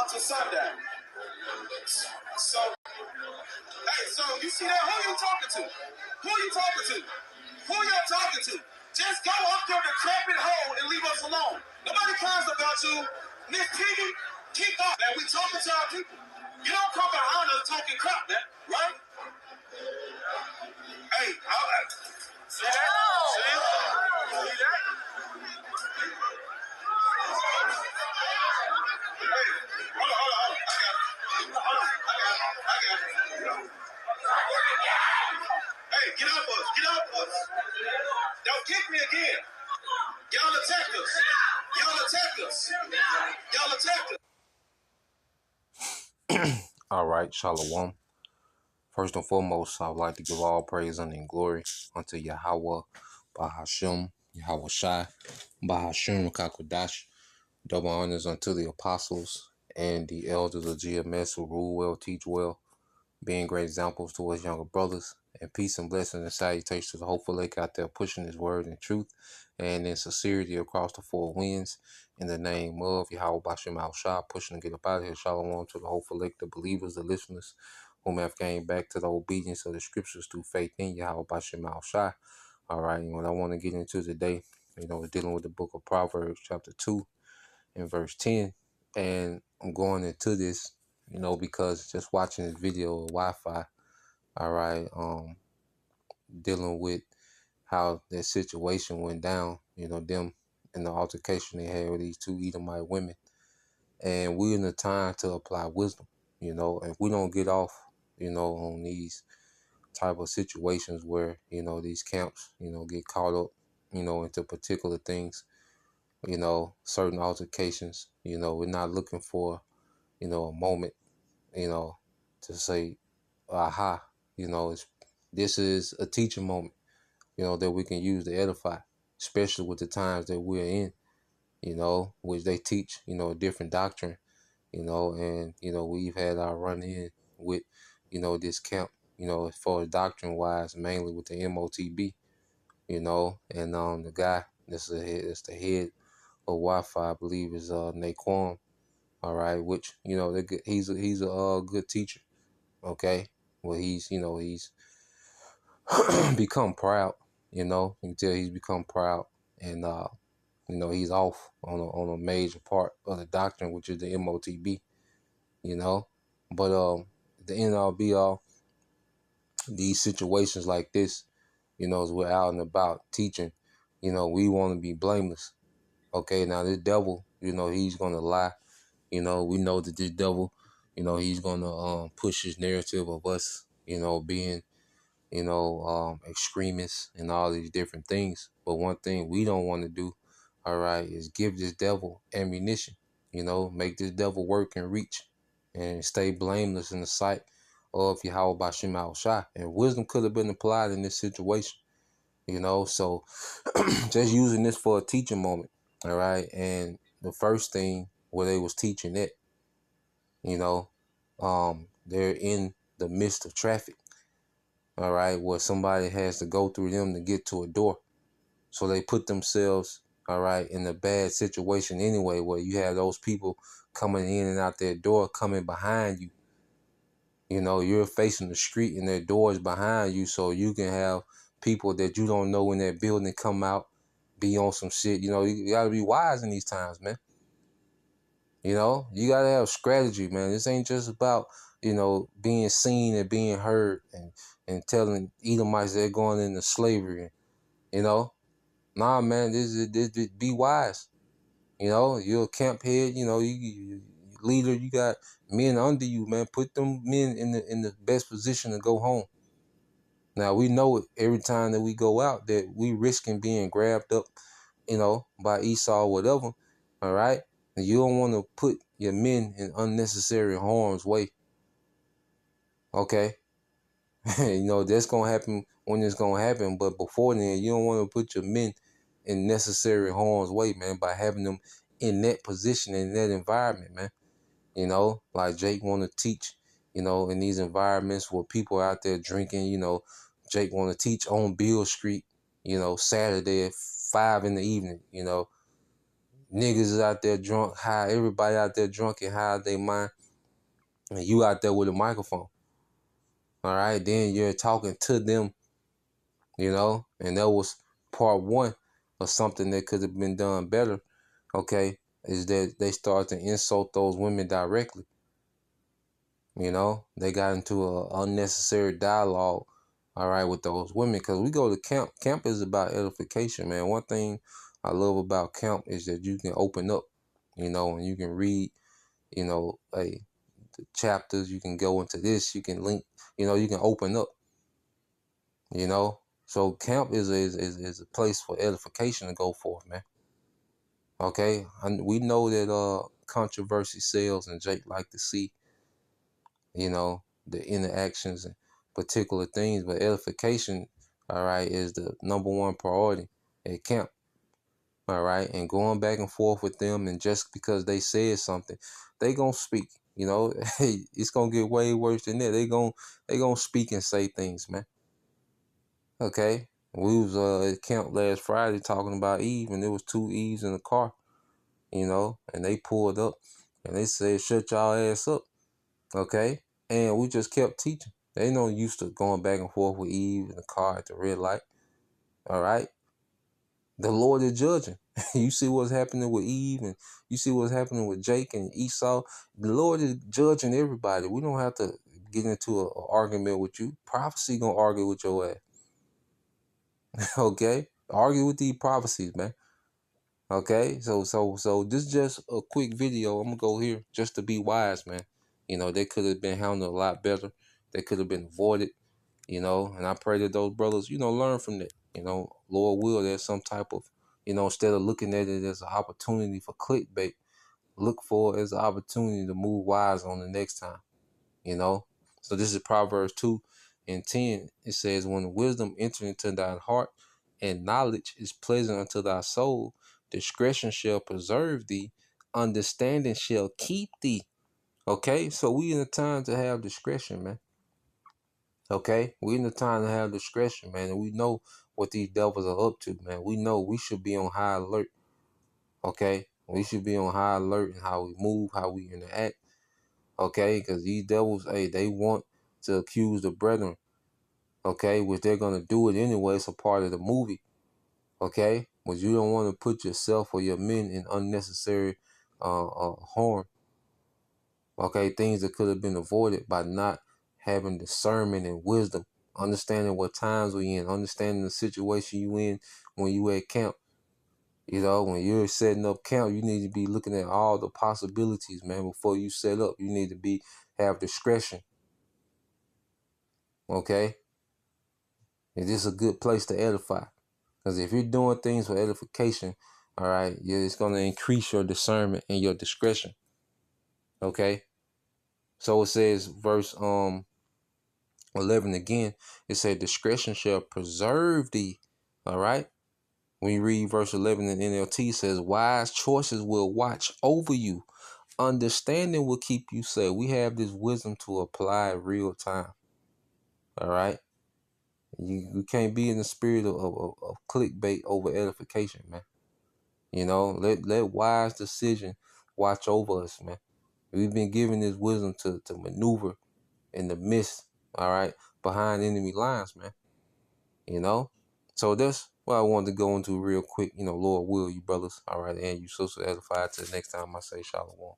until sundown. So, hey, so you see that? Who you talking to? Who you talking to? Who y'all talking to? Just go up your decrepit hole and leave us alone. Nobody cares about you. Miss Piggy, keep up, man. We talking to our people. You don't come behind us talking crap, man. Right? Hey, all right. See that? See that? Hey, hold on. I got it. Hey, get off us. Don't kick me again. Y'all attacked us. All right, Shalom. First and foremost, I would like to give all praise and glory unto Yahweh, Bahashim, Yahweh Shai, Bahashim, Kakodash. Double honors unto the apostles and the elders of GMS who rule well, teach well, being great examples to us younger brothers. And peace and blessings and salutations to the hopeful lake out there pushing his word in truth and in sincerity across the four winds. In the name of Yahweh Bashim Al Shah, pushing to get up out of here. Shalom to the hopeful lake, the believers, the listeners, whom have came back to the obedience of the scriptures through faith in Yahweh Bashim Al Shah. All right, and what I want to get into today, is dealing with the book of Proverbs, chapter 2 and verse 10. And I'm going into this, because just watching this video of Wi-Fi, all right, dealing with how their situation went down, them in the altercation they had with these two Edomite women. And we're in the time to apply wisdom, and we don't get off, on these type of situations where, these camps, get caught up, into particular things, certain altercations, we're not looking for, a moment, to say, aha, this is a teaching moment, that we can use to edify, especially with the times that we're in, which they teach, a different doctrine, and, we've had our run in with, this camp, as far as doctrine wise, mainly with the MOTB, and the guy that's the head of Wi-Fi, I believe, is Naquan, all right, which, he's a good teacher, okay, well, he's become proud, you can tell he's become proud, and he's off on a major part of the doctrine, which is the MOTB, but the end all be all, these situations like this, as we're out and about teaching, we want to be blameless. Okay, now this devil, he's gonna lie. We know that this devil, he's gonna push his narrative of us, being, extremists and all these different things. But one thing we don't want to do, all right, is give this devil ammunition. Make this devil work and reach, and stay blameless in the sight of Yahweh Bashim Al Shah. And wisdom could have been applied in this situation. So just using this for a teaching moment. All right. And the first thing where they was teaching it, they're in the midst of traffic. All right. Where somebody has to go through them to get to a door. So they put themselves, all right, in a bad situation anyway, where you have those people coming in and out their door, coming behind you. You're facing the street and their door is behind you. So you can have people that you don't know in that building come out, be on some shit. You got to be wise in these times, man. You got to have strategy, man. This ain't just about, being seen and being heard and telling Edomites they're going into slavery. Nah, man, this be wise. You're a camp head, you leader, you got men under you, man. Put them men in the best position to go home. Now, we know it every time that we go out that we risking being grabbed up, by Esau or whatever, all right? And you don't want to put your men in unnecessary harm's way, okay? That's going to happen when it's going to happen, but before then, you don't want to put your men in necessary harm's way, man, by having them in that position, in that environment, man. Like Jake want to teach, in these environments where people are out there drinking, Jake want to teach on Beale Street, Saturday at 5 in the evening, Niggas is out there drunk, high. Everybody out there drunk and high out their mind. And you out there with a microphone. All right. Then you're talking to them, and that was part one of something that could have been done better. Okay. Is that they start to insult those women directly. They got into an unnecessary dialogue, all right, with those women. Because we go to camp. Camp is about edification, man. One thing I love about camp is that you can open up, and you can read, the chapters. You can go into this. You can link, you can open up, So camp is a place for edification to go forth, man. Okay, and we know that controversy sells, and Jake like to see the interactions and particular things, but edification, all right, is the number one priority at camp, all right, and going back and forth with them, and just because they said something, they gonna speak, hey, it's gonna get way worse than that. They gonna speak and say things, man. Okay, we was at camp last Friday talking about Eve, and there was two Eves in the car, and they pulled up, and they said, "Shut y'all ass up." Okay? And we just kept teaching. They no used to going back and forth with Eve in the car at the red light. All right? The Lord is judging. You see what's happening with Eve, and you see what's happening with Jake and Esau. The Lord is judging everybody. We don't have to get into an argument with you. Prophecy gonna argue with your ass. Okay? Argue with these prophecies, man. Okay? So this is just a quick video. I'm gonna go here just to be wise, man. They could have been handled a lot better. They could have been avoided, and I pray that those brothers, learn from that. Lord will, there's some type of, instead of looking at it as an opportunity for clickbait, look for it as an opportunity to move wise on the next time, you know. So this is Proverbs 2:10. It says, when wisdom enters into thy heart and knowledge is pleasant unto thy soul, discretion shall preserve thee, understanding shall keep thee. Okay, so we in a time to have discretion, man. Okay, we in the time to have discretion, man, and we know what these devils are up to, man. We know we should be on high alert. Okay, we should be on high alert in how we move, how we interact. Okay, because these devils, hey, they want to accuse the brethren. Okay, which they're gonna do it anyway. It's a part of the movie. Okay, but you don't want to put yourself or your men in unnecessary harm. Okay, things that could have been avoided by not having discernment and wisdom, understanding what times we in, understanding the situation you in when you at camp. When you're setting up camp, you need to be looking at all the possibilities, man, before you set up. You need to have discretion. Okay? And this is a good place to edify. Because if you're doing things for edification, all right, it's going to increase your discernment and your discretion. Okay? So it says, verse 11 again, it said, discretion shall preserve thee. All right? When you read verse 11 in NLT, it says, wise choices will watch over you. Understanding will keep you safe. We have this wisdom to apply real time. All right? You can't be in the spirit of clickbait over edification, man. Let wise decision watch over us, man. We've been given this wisdom to maneuver in the midst, all right, behind enemy lines, man. So that's what I wanted to go into real quick. Lord will, you brothers, all right, and you social edified. Till next time I say shalom.